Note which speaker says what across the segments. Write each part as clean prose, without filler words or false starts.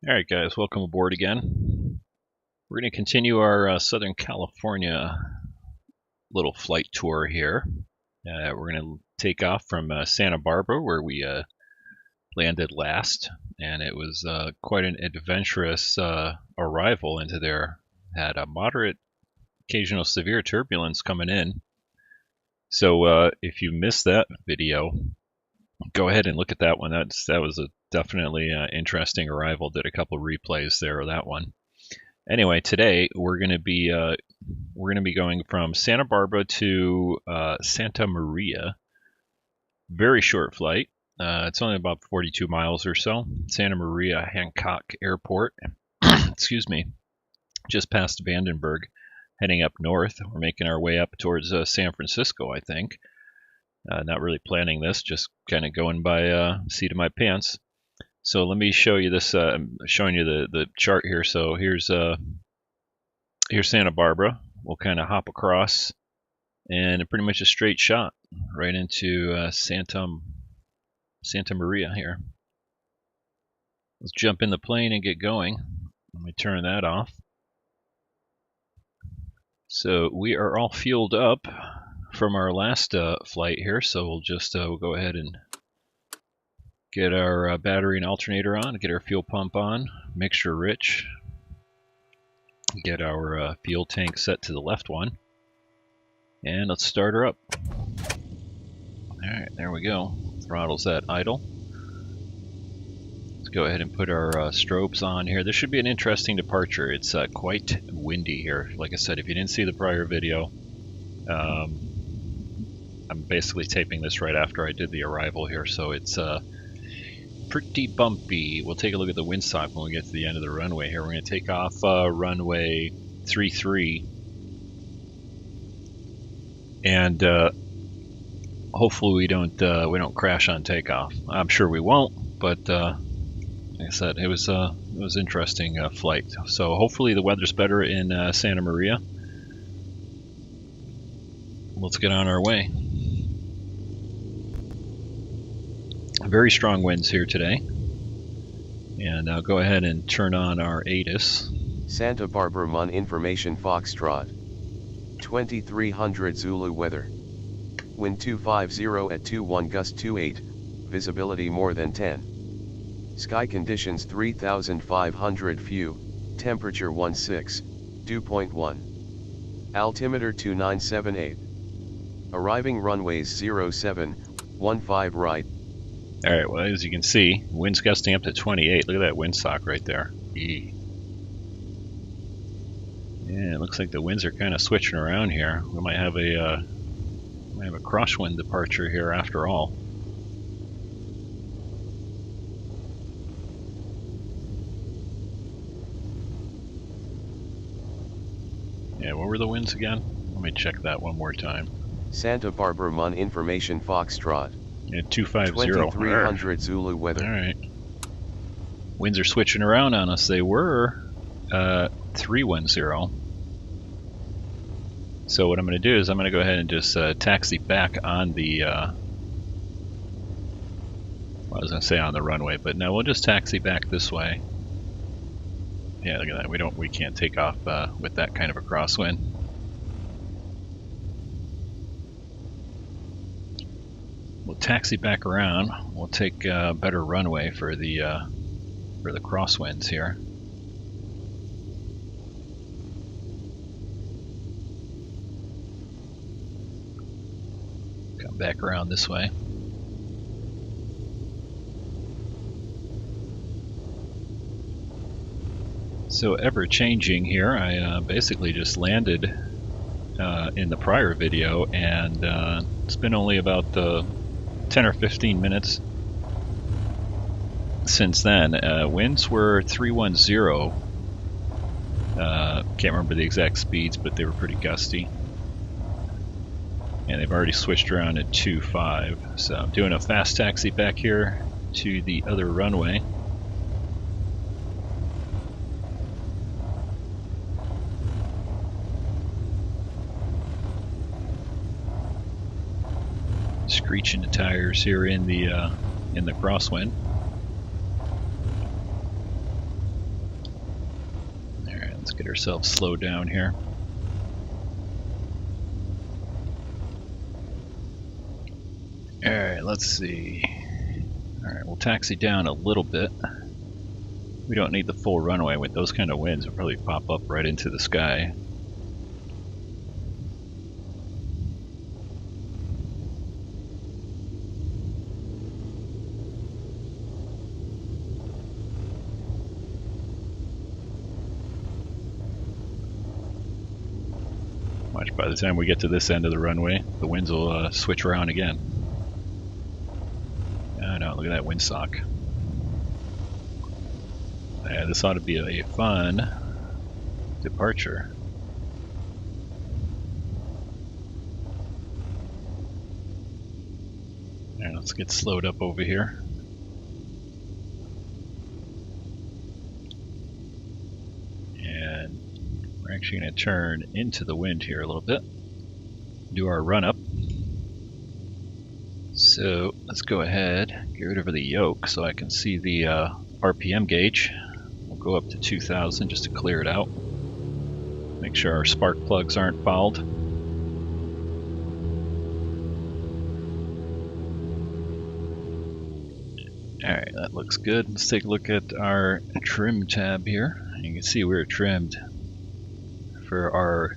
Speaker 1: Alright guys, welcome aboard again. We're going to continue our Southern California little flight tour here. We're going to take off from Santa Barbara, where we landed last, and it was quite an adventurous arrival into there. Had a moderate, occasional severe turbulence coming in. So if you missed that video, go ahead and look at that one. That was a definitely interesting arrival. Did a couple replays there of that one. Anyway, today we're going to be going from Santa Barbara to Santa Maria. Very short flight. It's only about 42 miles or so. Santa Maria Hancock Airport. Excuse me. Just past Vandenberg, heading up north. We're making our way up towards San Francisco, I think. Not really planning this, just kind of going by seat of my pants. So let me show you this. I'm showing you the chart here. So here's Santa Barbara. We'll kind of hop across, and pretty much a straight shot right into Santa Maria here. Let's jump in the plane and get going. Let me turn that off. So we are all fueled up from our last flight here, so we'll just we'll go ahead and get our battery and alternator on, get our fuel pump on, mixture rich, get our fuel tank set to the left one, and let's start her up. Alright, there we go. Throttle's at idle. Let's go ahead and put our strobes on here. This should be an interesting departure. It's quite windy here. Like I said, if you didn't see the prior video, I'm basically taping this right after I did the arrival here, so it's pretty bumpy. We'll take a look at the windsock when we get to the end of the runway here. We're going to take off runway 33, and hopefully we don't crash on takeoff. I'm sure we won't, but like I said, it was interesting flight. So hopefully the weather's better in Santa Maria. Let's get on our way. Very strong winds here today. And I'll go ahead and turn on our ATIS.
Speaker 2: Santa Barbara Mon Information Foxtrot. 2300 Zulu weather. Wind 250 at 21 gust 28, visibility more than 10. Sky conditions 3500 few, temperature 16, dew point 1. Altimeter 2978. Arriving runways 07, 15 right.
Speaker 1: Alright, well, as you can see, wind's gusting up to 28. Look at that windsock right there. Yeah, it looks like the winds are kind of switching around here. We might have a crosswind departure here after all. Yeah, what were the winds again? Let me check that one more time.
Speaker 2: Santa Barbara Mon Information Foxtrot.
Speaker 1: Yeah, 250.
Speaker 2: 2300 Zulu weather.
Speaker 1: Alright. Winds are switching around on us. They were 310. So what I'm going to do is I'm going to go ahead and just taxi back on the well, I was going to say on the runway, but no, we'll just taxi back this way. Yeah, look at that. We can't take off with that kind of a crosswind. We'll taxi back around. We'll take a better runway for the crosswinds here. Come back around this way. So ever changing here. I basically just landed in the prior video, and it's been only about 10 or 15 minutes since then. Winds were 310. Can't remember the exact speeds, but they were pretty gusty. And they've already switched around at 25. So I'm doing a fast taxi back here to the other runway. Screeching the tires here in the crosswind. get ourselves slowed down here. Alright, let's see. Alright, we'll taxi down a little bit. We don't need the full runway. With those kind of winds, it'll probably pop up right into the sky. Watch, by the time we get to this end of the runway, the winds will switch around again. I know, look at that windsock. Yeah, this ought to be a fun departure. Alright, let's get slowed up over here. And we're actually going to turn into the wind here a little bit. Do our run up. So let's go ahead, get rid of the yoke so I can see the RPM gauge. We'll go up to 2,000 just to clear it out. Make sure our spark plugs aren't fouled. Alright, that looks good. Let's take a look at our trim tab here. You can see we're trimmed for our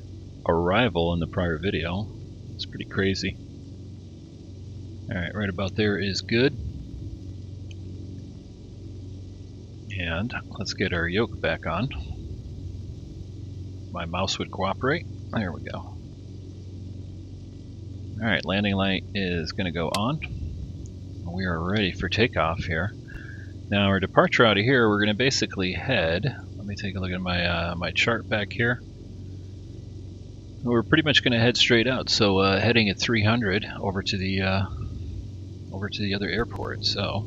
Speaker 1: arrival in the prior video. It's pretty crazy. Alright, right about there is good. And let's get our yoke back on. My mouse would cooperate. There we go. Alright, landing light is going to go on. We are ready for takeoff here. Now our departure out of here, we're going to basically head, let me take a look at my my chart back here. We're pretty much going to head straight out, so heading at 300 over to the other airport. So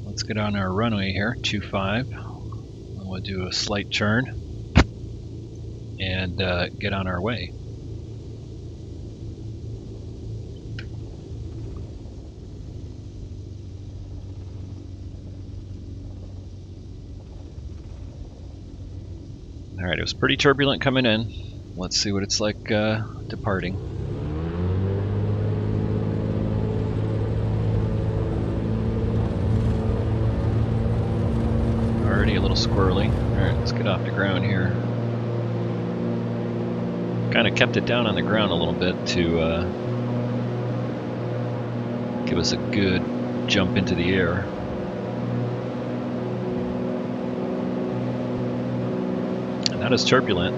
Speaker 1: let's get on our runway here, 25. We'll do a slight turn and get on our way. Alright, it was pretty turbulent coming in. Let's see what it's like departing. Already a little squirrely. Alright, let's get off the ground here. Kind of kept it down on the ground a little bit to give us a good jump into the air. Not as turbulent,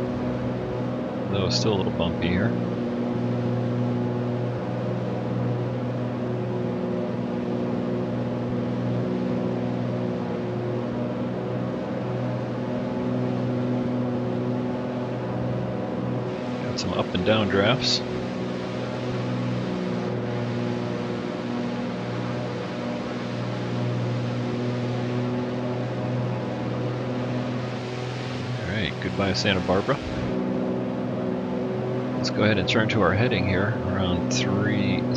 Speaker 1: though it's still a little bumpy here. Got some up and down drafts. Goodbye Santa Barbara. Let's go ahead and turn to our heading here around 300.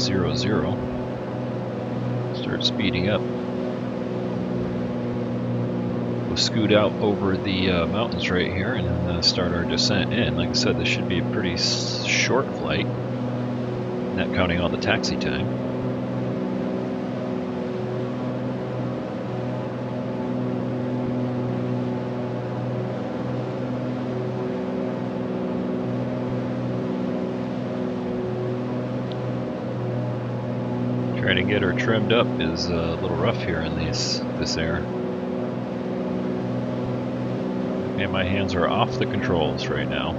Speaker 1: Start speeding up. We'll scoot out over the mountains right here and then start our descent in. Like I said, this should be a pretty short flight, not counting all the taxi time. Trying to get her trimmed up is a little rough here in this air. And my hands are off the controls right now.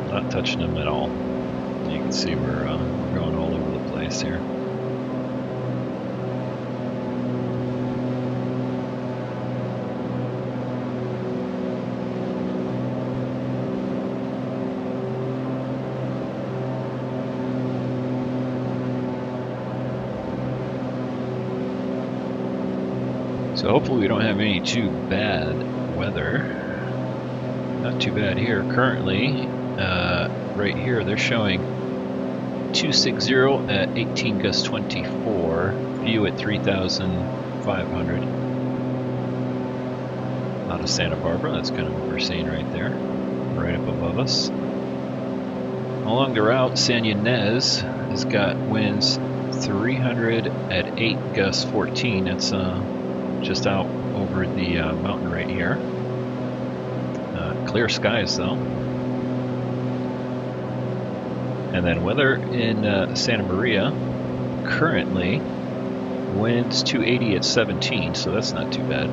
Speaker 1: Not touching them at all. You can see we're going all over the place here. So hopefully we don't have any too bad weather. Not too bad here. Currently, right here, they're showing 260 at 18 gust 24, view at 3,500. out of Santa Barbara. That's kind of what we're seeing right there, right up above us. Along the route, San Ynez has got winds 300 at 8 gusts 14. That's just out over the mountain right here. Clear skies though. And then weather in Santa Maria, currently winds 280 at 17, so that's not too bad.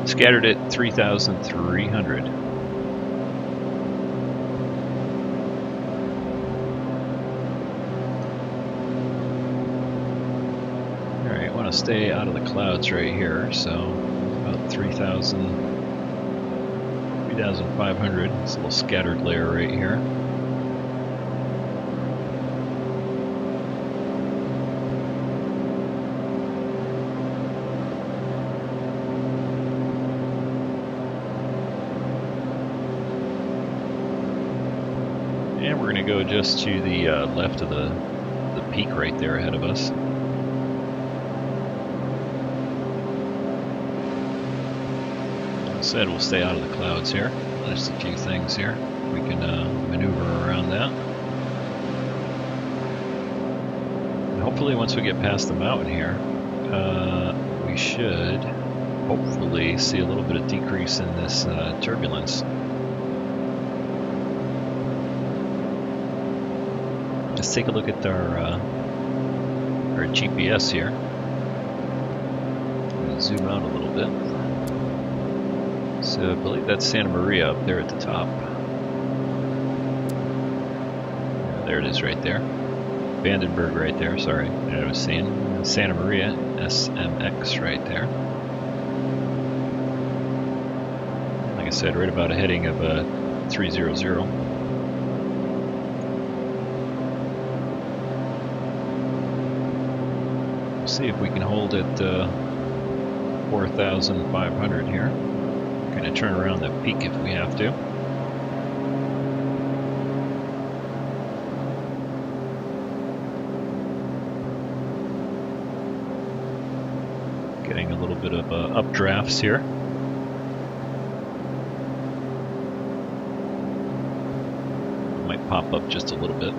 Speaker 1: Scattered at 3,300. Alright, I want to stay out of the clouds right here, so about 3,500. It's a little scattered layer right here. And we're going to go just to the left of the peak right there ahead of us. Like I said, we'll stay out of the clouds here. Just a few things here. We can maneuver around that. And hopefully once we get past the mountain here, we should hopefully see a little bit of decrease in this turbulence. Let's take a look at our GPS here. Zoom out a little bit. So I believe that's Santa Maria up there at the top. Yeah, there it is right there. Vandenberg right there, sorry. I was seeing Santa Maria, SMX right there. Like I said, right about a heading of 300. See if we can hold it 4,500 here. Going to turn around the peak if we have to. Getting a little bit of updrafts here. Might pop up just a little bit.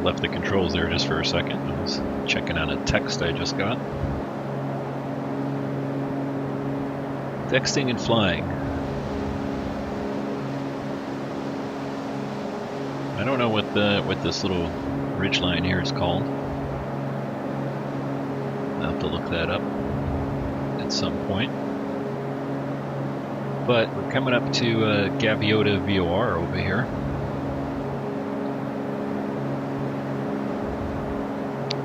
Speaker 1: Left the controls there just for a second. I was checking on a text I just got. Texting and flying. I don't know what this little ridge line here is called. I'll have to look that up at some point. But we're coming up to Gaviota VOR over here.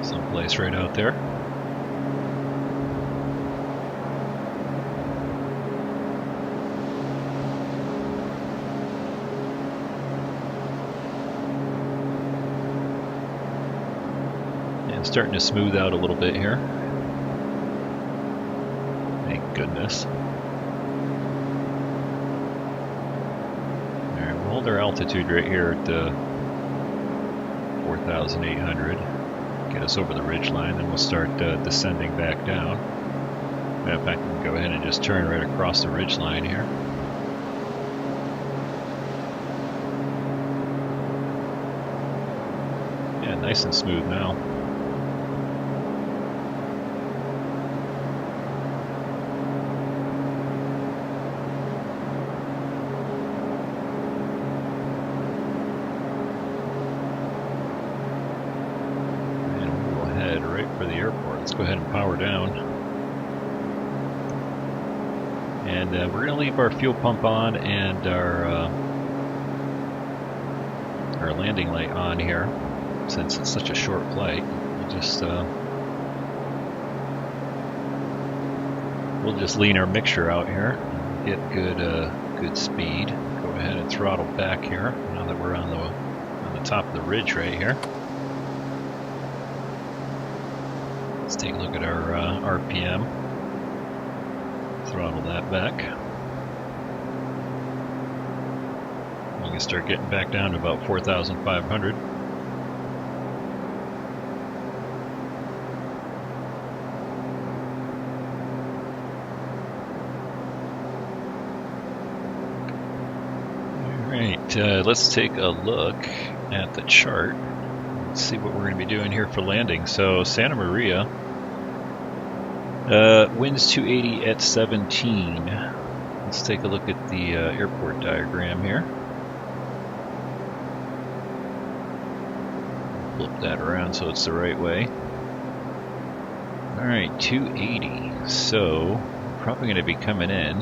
Speaker 1: Someplace right out there. And starting to smooth out a little bit here. Thank goodness. Alright, we'll hold our altitude right here at 4,800. Get us over the ridge line, then we'll start descending back down. Matter of fact, we can go ahead and just turn right across the ridge line here. Yeah, nice and smooth now. Let's go ahead and power down. And we're going to leave our fuel pump on and our landing light on here, since it's such a short flight. We'll just we'll just lean our mixture out here, get good speed. Go ahead and throttle back here now that we're on the top of the ridge right here. Let's take a look at our RPM. Throttle that back. We can start getting back down to about 4,500. Alright, let's take a look at the chart. Let's see what we're going to be doing here for landing. So Santa Maria, winds 280 at 17. Let's take a look at the airport diagram here. Flip that around so it's the right way. Alright, 280. So probably going to be coming in.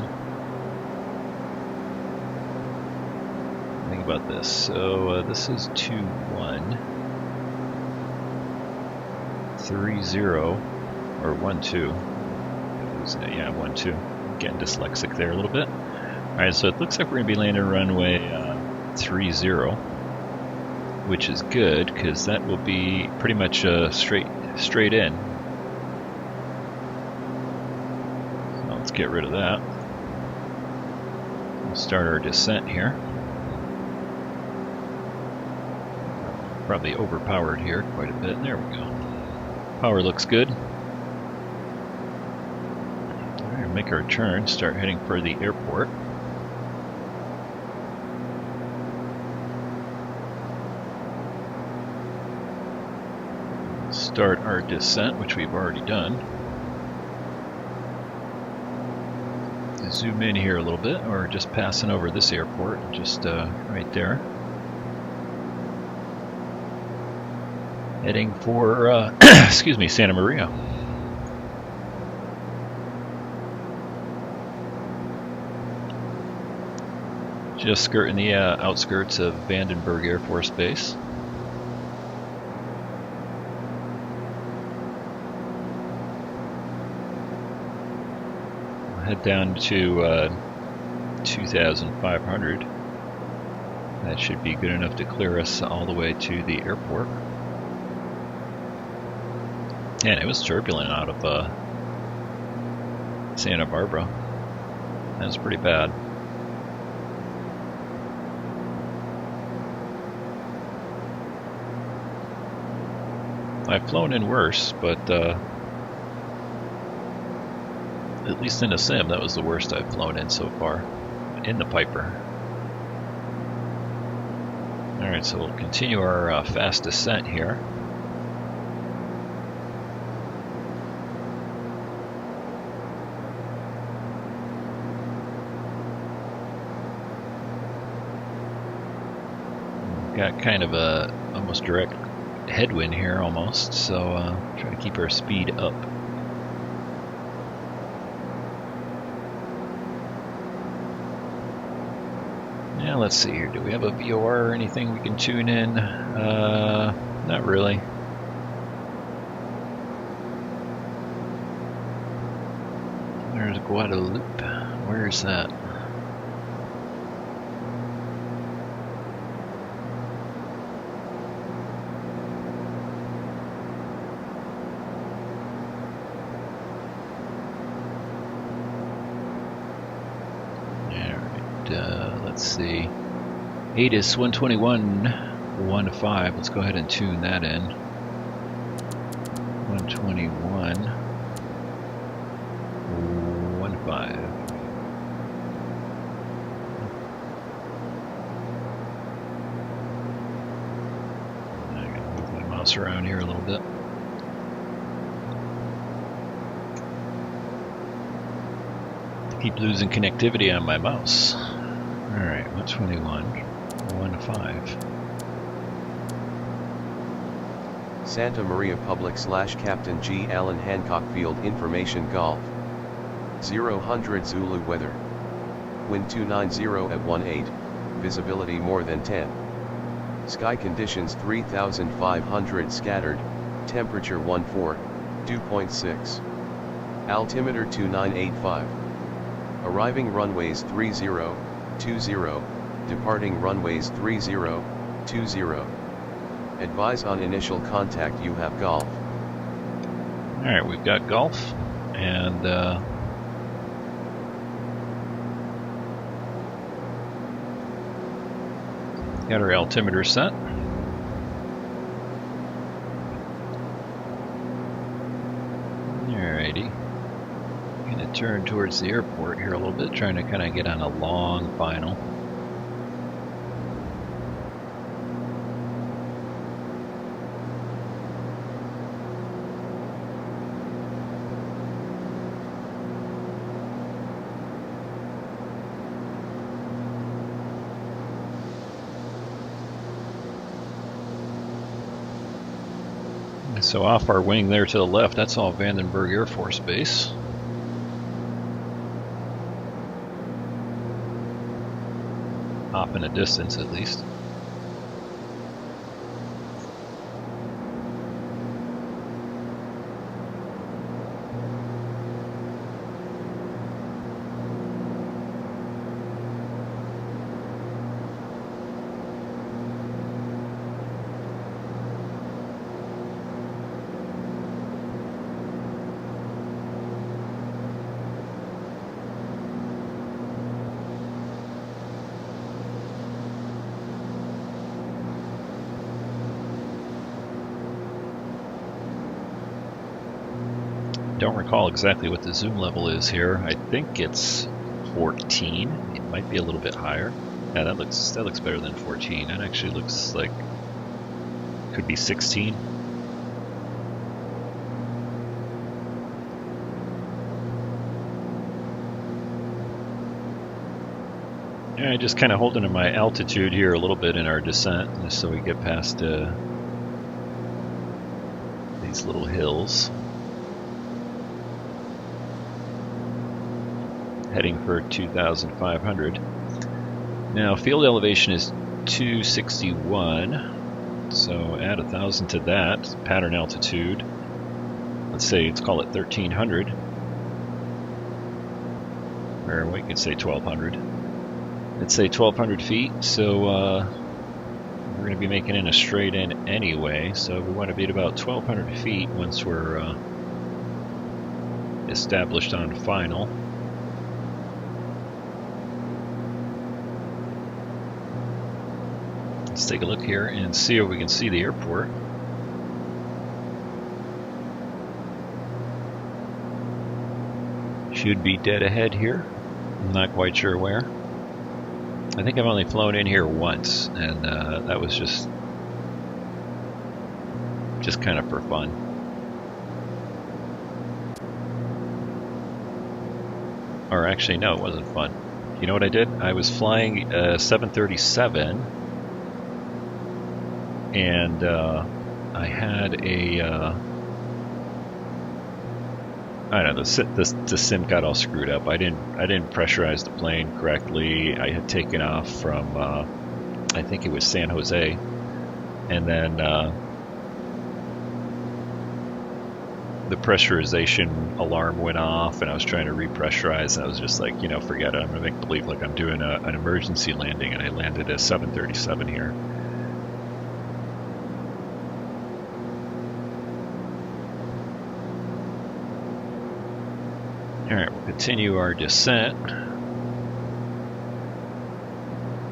Speaker 1: Think about this. So this is 2130 or 12. Yeah, 12. Getting dyslexic there a little bit. Alright, so it looks like we're going to be landing runway 30, which is good because that will be pretty much straight in. So let's get rid of that. We'll start our descent here. Probably overpowered here quite a bit. There we go. Power looks good. Make our turn, start heading for the airport. Start our descent, which we've already done. Zoom in here a little bit, or just passing over this airport, just right there. Heading for, excuse me, Santa Maria. Just skirting the outskirts of Vandenberg Air Force Base. We'll head down to 2,500. That should be good enough to clear us all the way to the airport. And it was turbulent out of Santa Barbara. That was pretty bad. I've flown in worse, but at least in a sim, that was the worst I've flown in so far, in the Piper. Alright, so we'll continue our fast descent here. We've got kind of a almost direct headwind here almost, so try to keep our speed up. Yeah, let's see here. Do we have a VOR or anything we can tune in? Not really. There's Guadalupe. Where is that? Let's see. ATIS 121.15. Let's go ahead and tune that in. 121.15. I gotta move my mouse around here a little bit. Keep losing connectivity on my mouse. Alright, 121.15.
Speaker 2: Santa Maria Public / Captain G. Allen Hancock Field Information Golf 000 Zulu weather. Wind 290 at 18, visibility more than 10. Sky conditions 3,500 scattered, temperature 14, dew point 6. Altimeter 2985. Arriving runways 30, 20, departing runways 30, 20. Advise on initial contact you have Golf.
Speaker 1: Alright, we've got Golf, and got our altimeter set. Alrighty. Gonna turn towards the airport here a little bit, trying to kind of get on a long final. So off our wing there to the left, that's all Vandenberg Air Force Base. Off in a distance at least. Don't recall exactly what the zoom level is here. I think it's 14. It might be a little bit higher. Yeah, that looks better than 14. That actually looks like could be 16. Yeah, just kind of holding in my altitude here a little bit in our descent, just so we get past these little hills. Heading for 2,500. Now field elevation is 261, so add 1,000 to that. Pattern altitude, let's say, let's call it 1,300, or we could say 1,200. Let's say 1,200 feet. So we're going to be making in a straight in anyway, so we want to be at about 1,200 feet once we're established on final. Let's take a look here and see if we can see the airport. Should be dead ahead here. I'm not quite sure where. I think I've only flown in here once, and that was just kind of for fun. Or actually, no, it wasn't fun. You know what I did? I was flying 737. And I had a, I don't know, the sim got all screwed up. I didn't pressurize the plane correctly. I had taken off from, I think it was San Jose, and then the pressurization alarm went off, and I was trying to repressurize, and I was just like, you know, forget it. I'm gonna make believe like I'm doing an emergency landing, and I landed a 737 here. Alright, we'll continue our descent.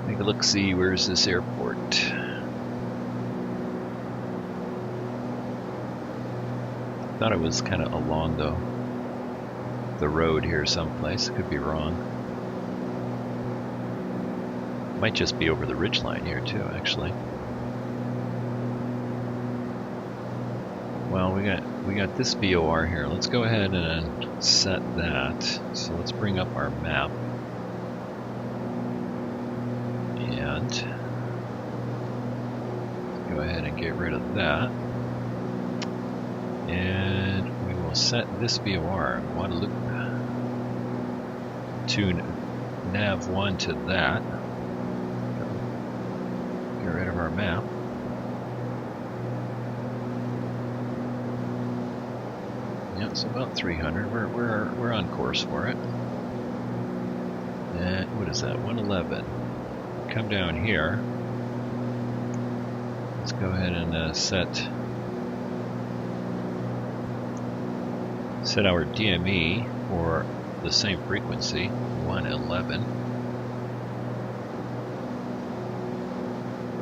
Speaker 1: Take a look, see where's this airport. Thought it was kind of along the road here someplace. Could be wrong. Might just be over the ridgeline here too, actually. Well, we got this VOR here. Let's go ahead and set that. So let's bring up our map. And go ahead and get rid of that. And we will set this VOR, Guadalupe, to nav 1 to that. Get rid of our map. Yeah, it's about 300. We're on course for it. And what is that? 111. Come down here. Let's go ahead and set our DME for the same frequency, 111.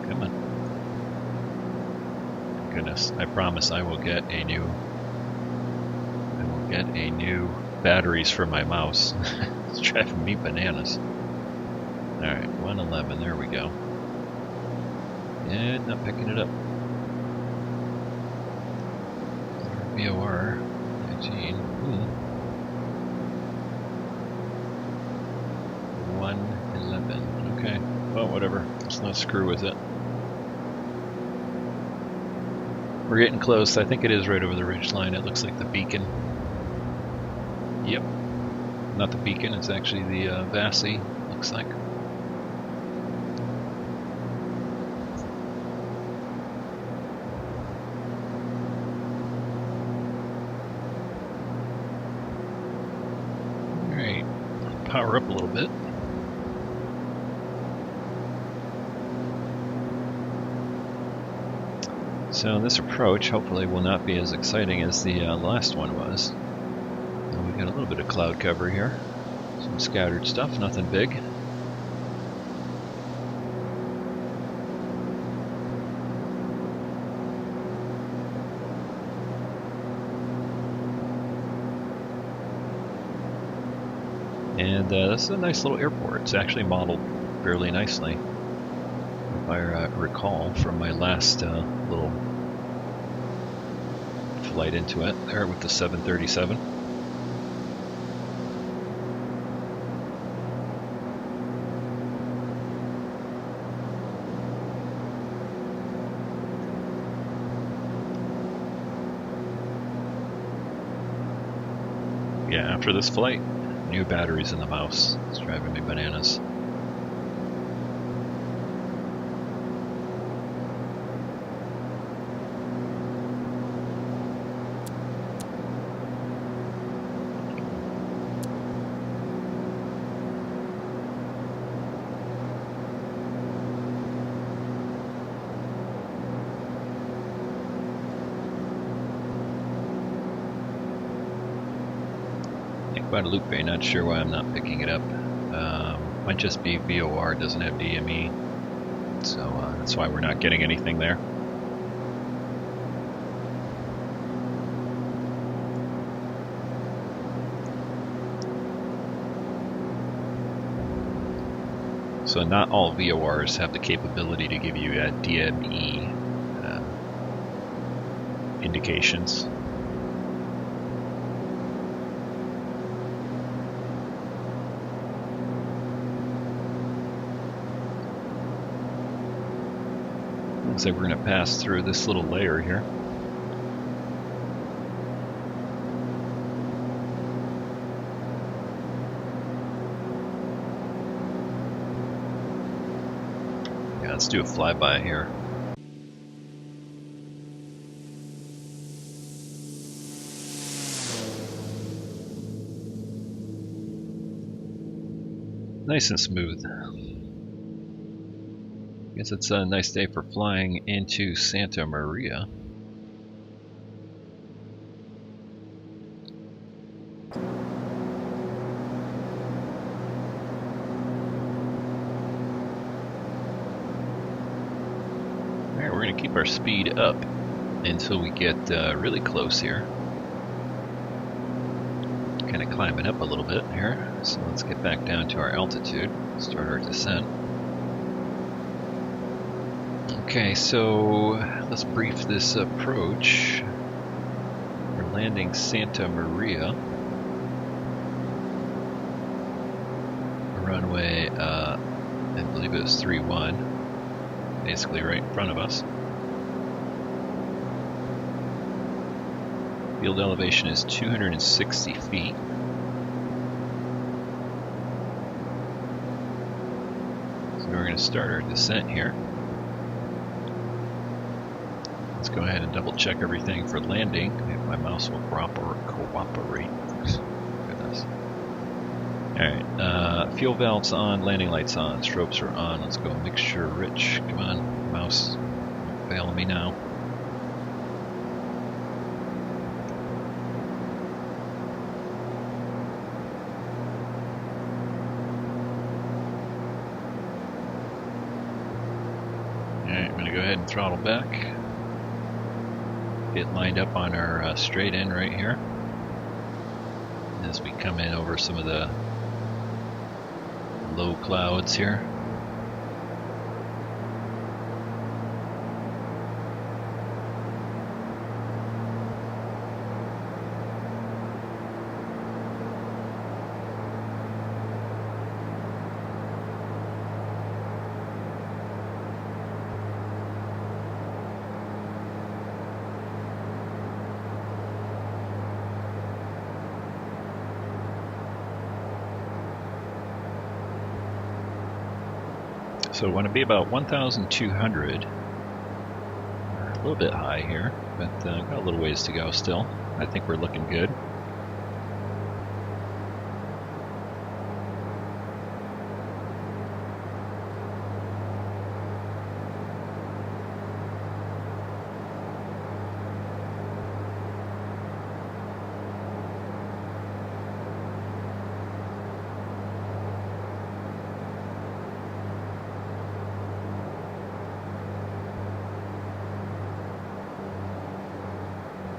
Speaker 1: Come on. Goodness, I promise I will get a new batteries for my mouse. It's driving me bananas. Alright, 111, there we go. And not picking it up. VOR 19. 111. Okay, well, whatever. Let's not screw with it. We're getting close. I think it is right over the ridge line. It looks like the beacon. Yep. Not the beacon, it's actually the VASI, looks like. Alright, power up a little bit. So this approach hopefully will not be as exciting as the last one was. We've got a little bit of cloud cover here. Some scattered stuff, nothing big. And this is a nice little airport. It's actually modeled fairly nicely, if I recall from my last little flight into it there with the 737. Yeah, after this flight, new batteries in the mouse. It's driving me bananas. Guadalupe, not sure why I'm not picking it up. Might just be VOR doesn't have DME, so that's why we're not getting anything there. So not all VORs have the capability to give you DME indications. Looks like we're going to pass through this little layer here. Yeah, let's do a flyby here. Nice and smooth. Guess it's a nice day for flying into Santa Maria. Alright, we're going to keep our speed up until we get really close here. Kind of climbing up a little bit here, so let's get back down to our altitude, start our descent. Okay, so let's brief this approach. We're landing Santa Maria. Runway, I believe it was 31, basically right in front of us. Field elevation is 260 feet. So we're going to start our descent here. Let's go ahead and double check everything for landing, if my mouse will cooperate. Goodness. Alright, fuel valves on, landing lights on, strobes are on. Let's go mixture rich. Come on, mouse. Don't fail me now. Alright, I'm going to go ahead and throttle back. Get lined up on our straight in right here. As we come in over some of the low clouds here. So I want to be about 1,200. A little bit high here, but got a little ways to go still. I think we're looking good.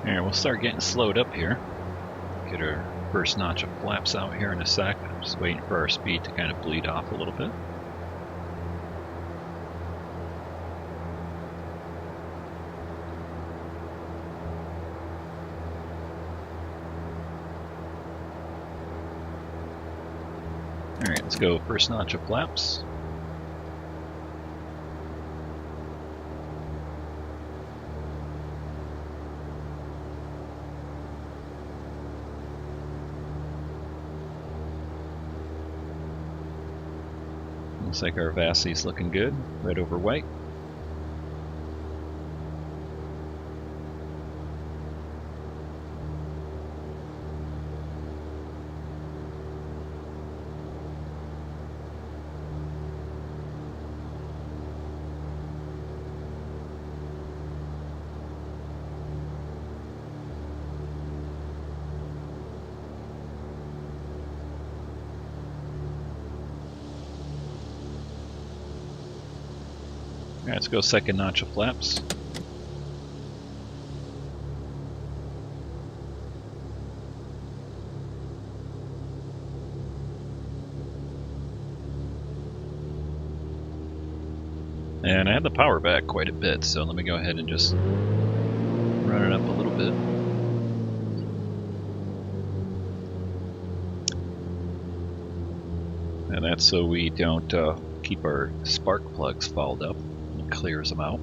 Speaker 1: Alright, we'll start getting slowed up here. Get our first notch of flaps out here in a sec. I'm just waiting for our speed to kind of bleed off a little bit. Alright, let's go first notch of flaps. Looks like our Vassie's looking good, red over white. Alright, let's go second notch of flaps. And I had the power back quite a bit, so let me go ahead and just run it up a little bit. And that's so we don't keep our spark plugs fouled up. Clears them out.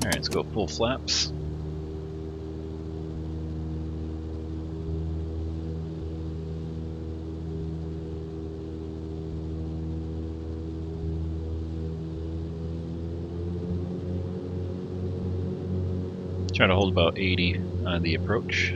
Speaker 1: Alright, let's go full flaps. Try to hold about 80 on the approach.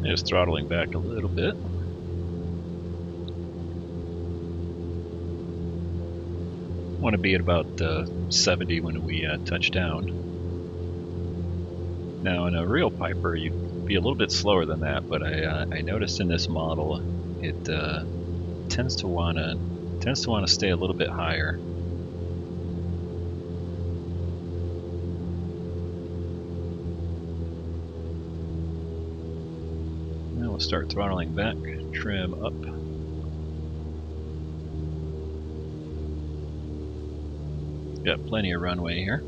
Speaker 1: Just throttling back a little bit. Want to be at about 70 when we touch down. Now in a real Piper you'd be a little bit slower than that, but I noticed in this model it tends to want to stay a little bit higher. we'll start throttling back, trim up. Got plenty of runway here.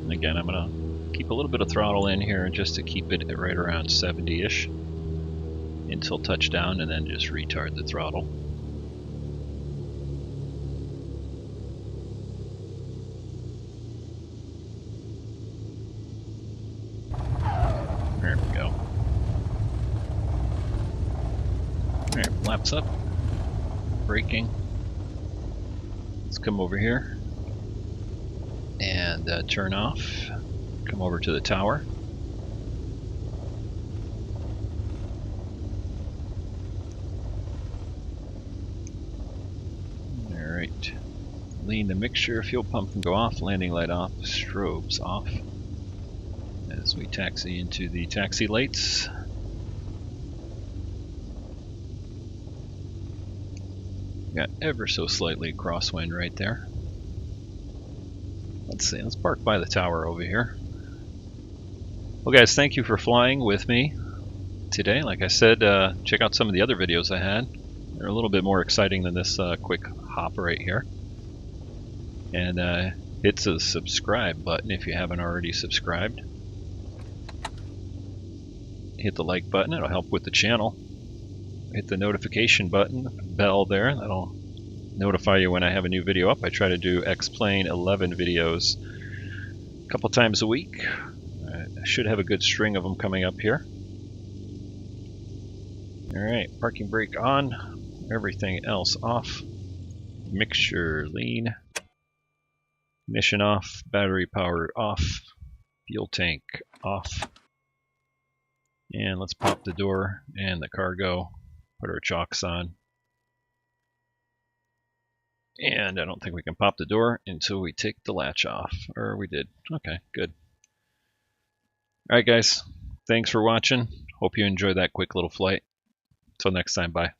Speaker 1: And again, I'm going to keep a little bit of throttle in here just to keep it at right around 70-ish until touchdown, and then just retard the throttle. There we go. Alright, flaps up, braking. Let's come over here and turn off. Come over to the tower. Alright. Lean the mixture, fuel pump can go off, landing light off, strobes off. As we taxi into the taxi lights. Got ever so slightly crosswind right there. Let's see, let's park by the tower over here. Well guys, thank you for flying with me today. Like I said, check out some of the other videos I had. They're a little bit more exciting than this quick hop right here. And hit the subscribe button if you haven't already subscribed. Hit the like button, it'll help with the channel. Hit the notification button, bell there, that'll notify you when I have a new video up. I try to do X-Plane 11 videos a couple times a week. I should have a good string of them coming up here. Alright, parking brake on, everything else off. Mixture lean. Ignition off, battery power off, fuel tank off. And let's pop the door and the cargo, put our chocks on. And I don't think we can pop the door until we take the latch off. Or we did. Okay, good. Alright guys, thanks for watching. Hope you enjoyed that quick little flight. Until next time, bye.